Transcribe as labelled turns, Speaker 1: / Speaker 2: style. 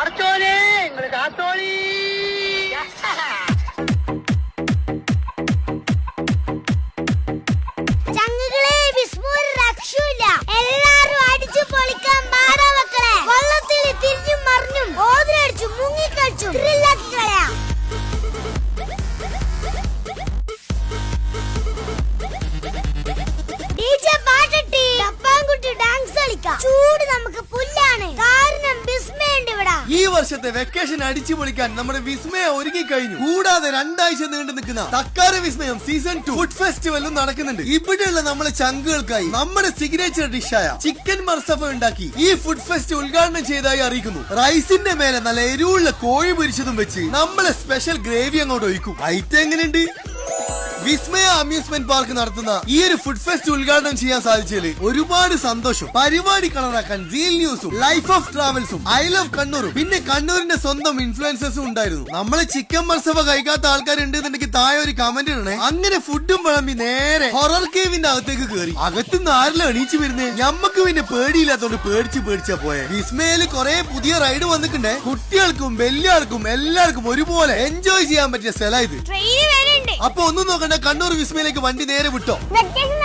Speaker 1: പടച്ചോനെ നിങ്ങള് കാത്തോളി.
Speaker 2: ചങ്ങുകളെ വിസ്മൂര് രക്ഷയില്ല. എല്ലാരും അടിച്ചു പൊളിക്കാൻ പാടാ മക്കളെ. വള്ളത്തിൽ തിരിഞ്ഞും മറിഞ്ഞും ഓതിരടിച്ചും മുങ്ങിക്കളിച്ചും ത്രില്ലാക്കി കളയാം. ചൂട് നമുക്ക് പുല്ലാണ്. കാരണം വിസ്മയുണ്ട് ഇവിടെ.
Speaker 3: ഈ വർഷത്തെ വെക്കേഷൻ അടിച്ചു പൊളിക്കാൻ നമ്മുടെ വിസ്മയ ഒരുങ്ങി കഴിഞ്ഞു. കൂടാതെ 2 ആഴ്ച നീണ്ടു നിൽക്കുന്ന തക്കാര വിസ്മയം സീസൺ 2 ഫുഡ് ഫെസ്റ്റിവലും നടക്കുന്നുണ്ട്. ഇവിടെയുള്ള നമ്മളെ ചങ്കുകൾക്കായി നമ്മുടെ സിഗ്നേച്ചർ ഡിഷായ ചിക്കൻ മർസഫ ഉണ്ടാക്കി ഈ ഫുഡ് ഫെസ്റ്റ് ഉദ്ഘാടനം ചെയ്തതായി അറിയിക്കുന്നു. റൈസിന്റെ മേലെ നല്ല എരിവുള്ള കോഴി പൊരിച്ചതും വെച്ച് നമ്മളെ സ്പെഷ്യൽ ഗ്രേവി അങ്ങോട്ട് ഒഴിക്കും. ഐറ്റം എങ്ങനെയുണ്ട്? വിസ്മയ അമ്യൂസ്മെന്റ് പാർക്ക് നടത്തുന്ന ഈ ഒരു ഫുഡ് ഫെസ്റ്റ് ഉദ്ഘാടനം ചെയ്യാൻ സാധിച്ചതിൽ ഒരുപാട് സന്തോഷം. പരിപാടി കളറാക്കാൻ സീൽ ന്യൂസും ലൈഫ് ഓഫ് ട്രാവൽസും ഐ ലവ് കണ്ണൂരും പിന്നെ കണ്ണൂരിന്റെ സ്വന്തം ഇൻഫ്ലുവൻസേഴ്സും ഉണ്ടായിരുന്നു. നമ്മളെ ചിക്കൻ മർസവ കഴിക്കാത്ത ആൾക്കാരുണ്ട് എന്നുണ്ടെങ്കിൽ താഴെ ഒരു കമന്റ് ഇടണേ. അങ്ങനെ ഫുഡും വിളമ്പി നേരെ ഹൊറർ കേവിന്റെ അകത്തേക്ക് കയറി. അകത്തുനിന്ന് ആരെല്ലാം എണീച്ചു വരുന്നേ? ഞമ്മക്ക് പിന്നെ പേടിയില്ലാത്തോണ്ട് പേടിച്ചാ പോയെ. വിസ്മയില് കുറെ പുതിയ റൈഡ് വന്നിട്ടുണ്ട്. കുട്ടികൾക്കും വലിയ ആൾക്കും എല്ലാവർക്കും ഒരുപോലെ എൻജോയ് ചെയ്യാൻ പറ്റിയ സ്ഥലം ഇത്. അപ്പൊ ഒന്നും നോക്കണ്ട, കണ്ണൂർ വിസ്മയിലേക്ക് വണ്ടി നേരെ വിട്ടോ.
Speaker 2: വെക്കേഷൻ